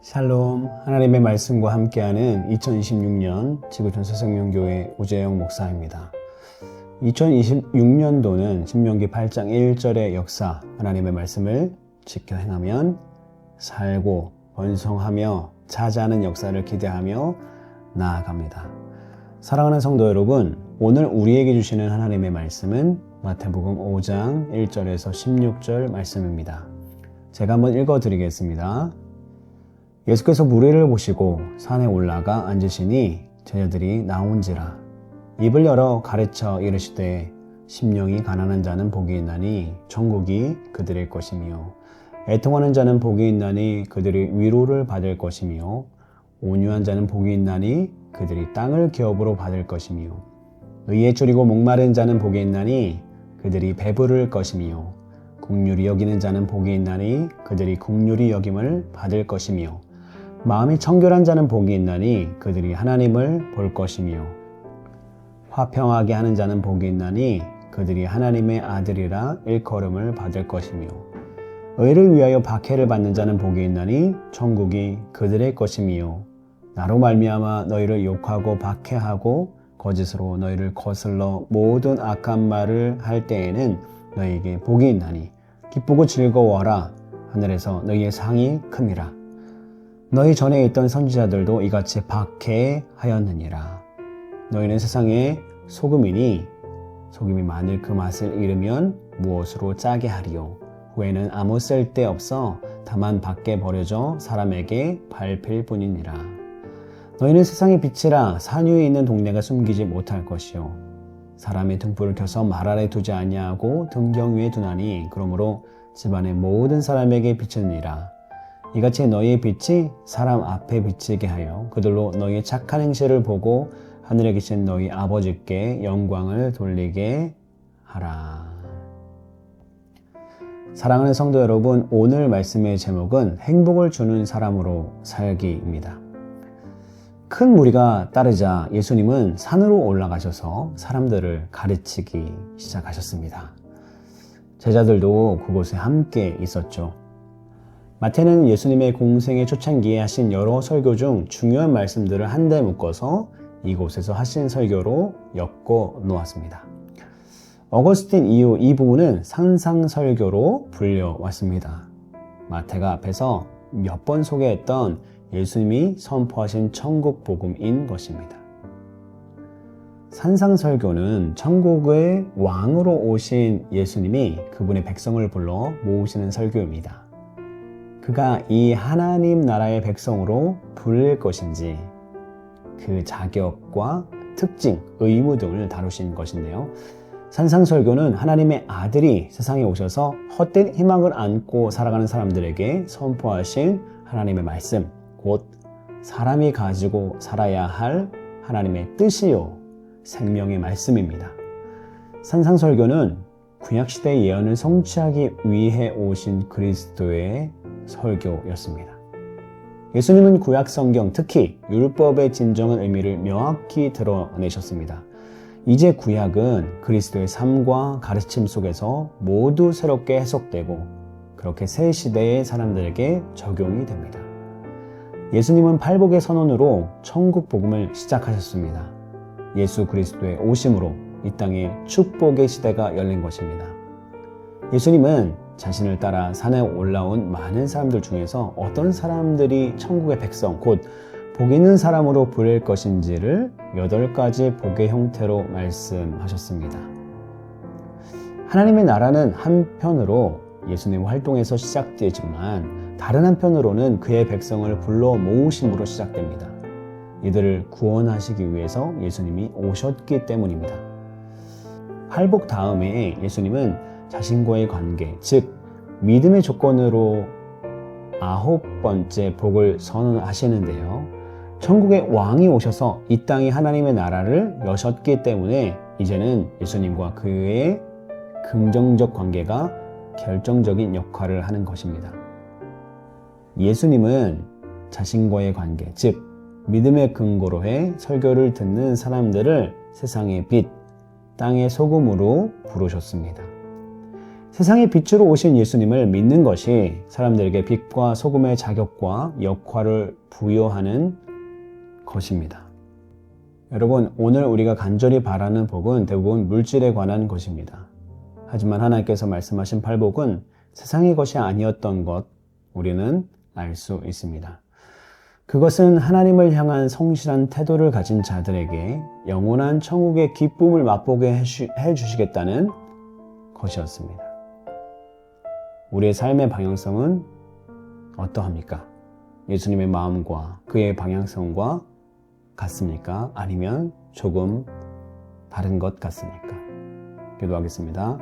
샬롬, 하나님의 말씀과 함께하는 2026년 지구촌 새생명교회 오재영 목사입니다. 2026년도는 신명기 8장 1절의 역사, 하나님의 말씀을 지켜 행하면 살고 번성하며 차지하는 역사를 기대하며 나아갑니다. 사랑하는 성도 여러분, 오늘 우리에게 주시는 하나님의 말씀은 마태복음 5장 1절에서 16절 말씀입니다. 제가 한번 읽어드리겠습니다. 예수께서 무리를 보시고 산에 올라가 앉으시니 제자들이 나온지라 입을 열어 가르쳐 이르시되 심령이 가난한 자는 복이 있나니 천국이 그들의 것이며 애통하는 자는 복이 있나니 그들이 위로를 받을 것이며 온유한 자는 복이 있나니 그들이 땅을 기업으로 받을 것이며 의에 줄이고 목마른 자는 복이 있나니 그들이 배부를 것이며 긍휼히 여기는 자는 복이 있나니 그들이 긍휼히 여김을 받을 것이며 마음이 청결한 자는 복이 있나니 그들이 하나님을 볼 것이며 화평하게 하는 자는 복이 있나니 그들이 하나님의 아들이라 일컬음을 받을 것이며 의를 위하여 박해를 받는 자는 복이 있나니 천국이 그들의 것이며 나로 말미암아 너희를 욕하고 박해하고 거짓으로 너희를 거슬러 모든 악한 말을 할 때에는 너희에게 복이 있나니 기쁘고 즐거워하라. 하늘에서 너희의 상이 큼이라. 너희 전에 있던 선지자들도 이같이 박해하였느니라. 너희는 세상의 소금이니 소금이 만일 그 맛을 잃으면 무엇으로 짜게 하리요. 후에는 아무 쓸데없어 다만 밖에 버려져 사람에게 밟힐 뿐이니라. 너희는 세상의 빛이라 산 위에 있는 동네가 숨기지 못할 것이요. 사람의 등불을 켜서 말 아래 두지 아니하고 등경 위에 두나니 그러므로 집안의 모든 사람에게 비치느니라. 이같이 너희의 빛이 사람 앞에 비치게 하여 그들로 너희의 착한 행실을 보고 하늘에 계신 너희 아버지께 영광을 돌리게 하라. 사랑하는 성도 여러분, 오늘 말씀의 제목은 행복을 주는 사람으로 살기입니다. 큰 무리가 따르자 예수님은 산으로 올라가셔서 사람들을 가르치기 시작하셨습니다. 제자들도 그곳에 함께 있었죠. 마태는 예수님의 공생의 초창기에 하신 여러 설교 중 중요한 말씀들을 한데 묶어서 이곳에서 하신 설교로 엮어 놓았습니다. 어거스틴 이후 이 부분은 산상설교로 불려왔습니다. 마태가 앞에서 몇 번 소개했던 예수님이 선포하신 천국 복음인 것입니다. 산상설교는 천국의 왕으로 오신 예수님이 그분의 백성을 불러 모으시는 설교입니다. 그가 이 하나님 나라의 백성으로 부를 것인지 그 자격과 특징, 의무 등을 다루신 것인데요. 산상설교는 하나님의 아들이 세상에 오셔서 헛된 희망을 안고 살아가는 사람들에게 선포하신 하나님의 말씀, 곧 사람이 가지고 살아야 할 하나님의 뜻이요 생명의 말씀입니다. 산상설교는 구약시대의 예언을 성취하기 위해 오신 그리스도의 설교였습니다. 예수님은 구약성경, 특히 율법의 진정한 의미를 명확히 드러내셨습니다. 이제 구약은 그리스도의 삶과 가르침 속에서 모두 새롭게 해석되고 그렇게 새 시대의 사람들에게 적용이 됩니다. 예수님은 팔복의 선언으로 천국 복음을 시작하셨습니다. 예수 그리스도의 오심으로 이 땅에 축복의 시대가 열린 것입니다. 예수님은 자신을 따라 산에 올라온 많은 사람들 중에서 어떤 사람들이 천국의 백성, 곧 복 있는 사람으로 부를 것인지를 8가지 복의 형태로 말씀하셨습니다. 하나님의 나라는 한편으로 예수님 활동에서 시작되지만 다른 한편으로는 그의 백성을 불러 모으심으로 시작됩니다. 이들을 구원하시기 위해서 예수님이 오셨기 때문입니다. 팔복 다음에 예수님은 자신과의 관계, 즉 믿음의 조건으로 9번째 복을 선언하시는데요. 천국의 왕이 오셔서 이 땅에 하나님의 나라를 여셨기 때문에 이제는 예수님과 그의 긍정적 관계가 결정적인 역할을 하는 것입니다. 예수님은 자신과의 관계, 즉 믿음의 근거로 해 설교를 듣는 사람들을 세상의 빛, 땅의 소금으로 부르셨습니다. 세상의 빛으로 오신 예수님을 믿는 것이 사람들에게 빛과 소금의 자격과 역할을 부여하는 것입니다. 여러분, 오늘 우리가 간절히 바라는 복은 대부분 물질에 관한 것입니다. 하지만 하나님께서 말씀하신 팔복은 세상의 것이 아니었던 것, 우리는 알 수 있습니다. 그것은 하나님을 향한 성실한 태도를 가진 자들에게 영원한 천국의 기쁨을 맛보게 해주시겠다는 것이었습니다. 우리의 삶의 방향성은 어떠합니까? 예수님의 마음과 그의 방향성과 같습니까? 아니면 조금 다른 것 같습니까? 기도하겠습니다.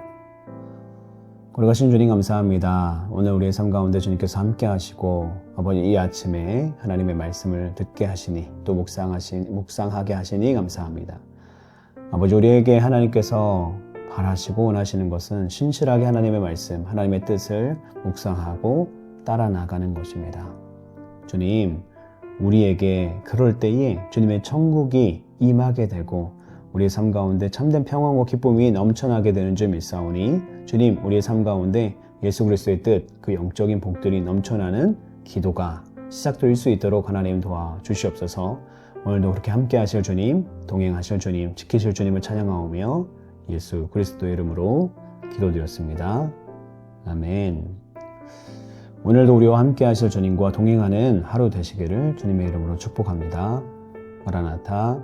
거룩하신 주님 감사합니다. 오늘 우리의 삶 가운데 주님께서 함께 하시고 아버지 이 아침에 하나님의 말씀을 듣게 하시니 또 묵상하게 하시니 감사합니다. 아버지 우리에게 하나님께서 바라시고 원하시는 것은 신실하게 하나님의 말씀, 하나님의 뜻을 묵상하고 따라 나가는 것입니다. 주님, 우리에게 그럴 때에 주님의 천국이 임하게 되고 우리의 삶 가운데 참된 평안과 기쁨이 넘쳐나게 되는 줄 믿사오니 주님, 우리의 삶 가운데 예수 그리스도의 뜻, 그 영적인 복들이 넘쳐나는 기도가 시작될 수 있도록 하나님 도와주시옵소서. 오늘도 그렇게 함께 하실 주님, 동행하실 주님, 지키실 주님을 찬양하오며 예수 그리스도의 이름으로 기도드렸습니다. 아멘. 오늘도 우리와 함께 하실 주님과 동행하는 하루 되시기를 주님의 이름으로 축복합니다. 마라나타.